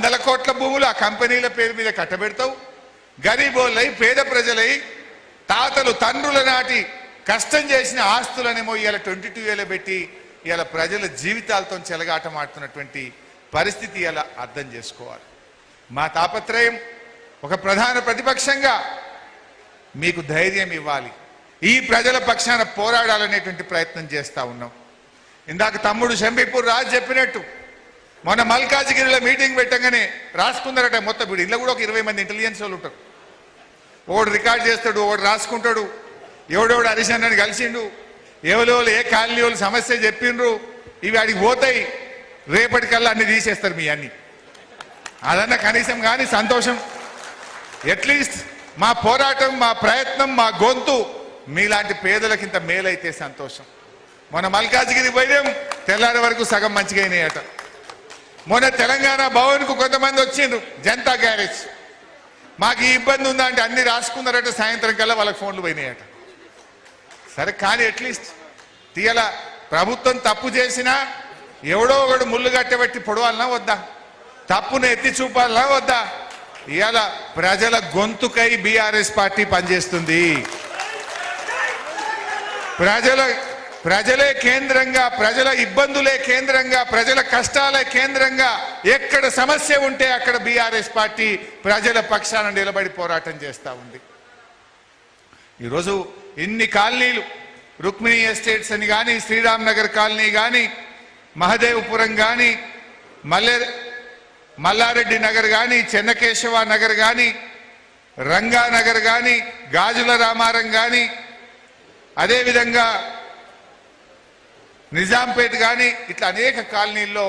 వందల కోట్ల భూములు ఆ కంపెనీల పేరు మీద కట్టబెడతావు. గరీబోళ్ళై పేద ప్రజలై తాతలు తండ్రుల నాటి కష్టం చేసిన ఆస్తులనేమో ఇవాళ 22 పెట్టి ఇవాళ ప్రజల జీవితాలతో చెలగాటమాడుతున్నటువంటి పరిస్థితి ఇలా అర్థం చేసుకోవాలి. మా తాపత్రయం ఒక ప్రధాన ప్రతిపక్షంగా మీకు ధైర్యం ఇవ్వాలి, ఈ ప్రజల పక్షాన పోరాడాలనేటువంటి ప్రయత్నం చేస్తూ ఉన్నాం. ఇందాక తమ్ముడు షంబీపూర్ రాజు చెప్పినట్టు మొన్న మల్కాజిగిరిలో మీటింగ్ పెట్టగానే రాసుకున్నారట మొత్తం. వీడు ఇంట్లో కూడా ఒక 20 మంది ఇంటెలిజెన్స్ వాళ్ళు ఉంటారు. ఓడు రికార్డ్ చేస్తాడు, ఓడు రాసుకుంటాడు, ఎవడెవడు హరిశన్నని కలిసిండు, ఎవరెవరు ఏ కాలనీ వాళ్ళు సమస్య చెప్పిండ్రు, ఇవి అడిగి పోతాయి. రేపటికల్లా అన్ని తీసేస్తారు మీ అన్ని. అదన్నా కనీసం కానీ సంతోషం. అట్లీస్ట్ మా పోరాటం, మా ప్రయత్నం, మా గొంతు మీలాంటి పేదలకింత మేలైతే సంతోషం. మొన్న మల్కాజ్గిరి పోయినాం, తెల్లారి వరకు సగం మంచిగా అయినాయట. మొన్న తెలంగాణ భవన్కు కొంతమంది వచ్చిండ్రు, జనతా గ్యారేజ్. మాకు ఈ ఇబ్బంది ఉందా అంటే అన్ని రాసుకున్నారట, సాయంత్రం కల్లా వాళ్ళకి ఫోన్లు పోయినాయట. సరే కానీ అట్లీస్ట్ తీయాల ప్రభుత్వం తప్పు చేసినా ఎవడో ఒకడు ముళ్ళు కట్టబెట్టి పొడవాలన్నా వద్దా, తప్పును ఎత్తి చూపాలన్నా వద్దా? ఇవాళ ప్రజల గొంతుకై బీఆర్ఎస్ పార్టీ పనిచేస్తుంది. ప్రజలే కేంద్రంగా, ప్రజల ఇబ్బందులే కేంద్రంగా, ప్రజల కష్టాలే కేంద్రంగా, ఎక్కడ సమస్య ఉంటే అక్కడ బీఆర్ఎస్ పార్టీ ప్రజల పక్షాన నిలబడి పోరాటం చేస్తూ ఉంది. ఈరోజు ఇన్ని కాలనీలు, రుక్మిణి ఎస్టేట్స్ అని కానీ, శ్రీరామ్ నగర్ కాలనీ కానీ, మహదేవపురం కానీ, మల్లారెడ్డి నగర్ కానీ, చెన్నకేశవ నగర్ కానీ, రంగానగర్ కానీ, గాజుల రామారం కానీ, అదేవిధంగా నిజాంపేట్ కానీ, ఇట్లా అనేక కాలనీల్లో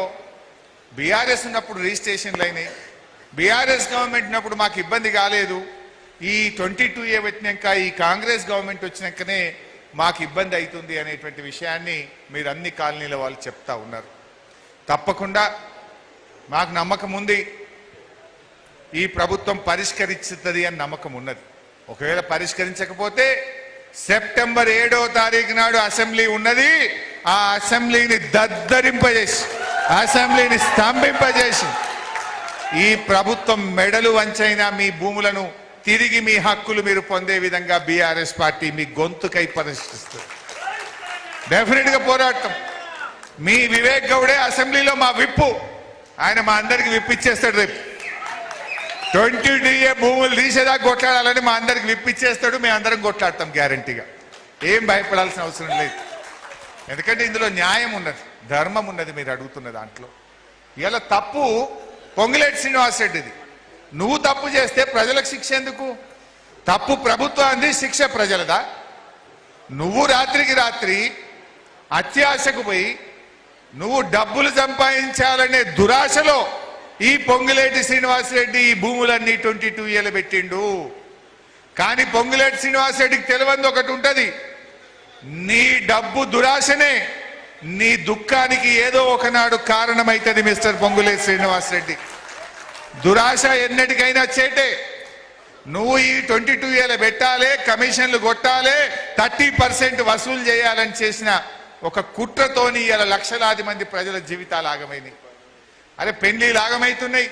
బీఆర్ఎస్ ఉన్నప్పుడు రిజిస్ట్రేషన్లు అయినాయి. బీఆర్ఎస్ గవర్నమెంట్ ఉన్నప్పుడు మాకు ఇబ్బంది కాలేదు. ఈ 22A పెట్టినాక, ఈ కాంగ్రెస్ గవర్నమెంట్ వచ్చినాకనే మాకు ఇబ్బంది అవుతుంది అనేటువంటి విషయాన్ని మీరు అన్ని కాలనీల వాళ్ళు చెప్తా ఉన్నారు. తప్పకుండా మాకు నమ్మకం ఉంది, ఈ ప్రభుత్వం పరిష్కరిస్తుంది అని నమ్మకం ఉన్నది. ఒకవేళ పరిష్కరించకపోతే సెప్టెంబర్ 7వ తారీఖు నాడు అసెంబ్లీ ఉన్నది. ఆ అసెంబ్లీని దద్దరింపజేసి, అసెంబ్లీని స్తంభింపజేసి, ఈ ప్రభుత్వం మెడలు వంచైనా మీ భూములను తిరిగి మీ హక్కులు మీరు పొందే విధంగా బీఆర్ఎస్ పార్టీ మీ గొంతుకై పరిష్కరిస్తుంది. డెఫినెట్ గా పోరాటం. మీ వివేక్ గౌడే అసెంబ్లీలో మా విప్పు, ఆయన మా అందరికి విప్పిచ్చేస్తాడు. రేపు 22A భూములు తీసేదాకా కొట్లాడాలని మా అందరికి విప్పిచ్చేస్తాడు. మేము అందరం కొట్లాడతాం గ్యారంటీగా. ఏం భయపడాల్సిన అవసరం లేదు. ఎందుకంటే ఇందులో న్యాయం ఉన్నది, ధర్మం ఉన్నది. మీరు అడుగుతున్న దాంట్లో ఇలా తప్పు పొంగులేటి శ్రీనివాస్ రెడ్డిది. నువ్వు తప్పు చేస్తే ప్రజలకు శిక్ష ఎందుకు? తప్పు ప్రభుత్వాన్ని, శిక్ష ప్రజలదా? నువ్వు రాత్రికి రాత్రి అత్యాశకు పోయి నువ్వు డబ్బులు సంపాదించాలనే దురాశలో ఈ పొంగులేటి శ్రీనివాస్ రెడ్డి ఈ భూములన్నీ 22A పెట్టిండు. కానీ పొంగులేటి శ్రీనివాస్ రెడ్డికి తెలియదు ఒకటి ఉంటది, నీ డబ్బు దురాశనే నీ దుఃఖానికి ఏదో ఒకనాడు కారణమైతుంది. మిస్టర్ పొంగులేటి శ్రీనివాస్ రెడ్డి, దురాశ ఎన్నటికైనా చేటే. నువ్వు ఈ 22A పెట్టాలి, కమిషన్లు కొట్టాలి, 30% వసూలు చేయాలని చేసిన ఒక కుట్రతోని ఇలా లక్షలాది మంది ప్రజల జీవితాలు ఆగమైనాయి. అరే పెళ్లిలు ఆగమైతున్నాయి,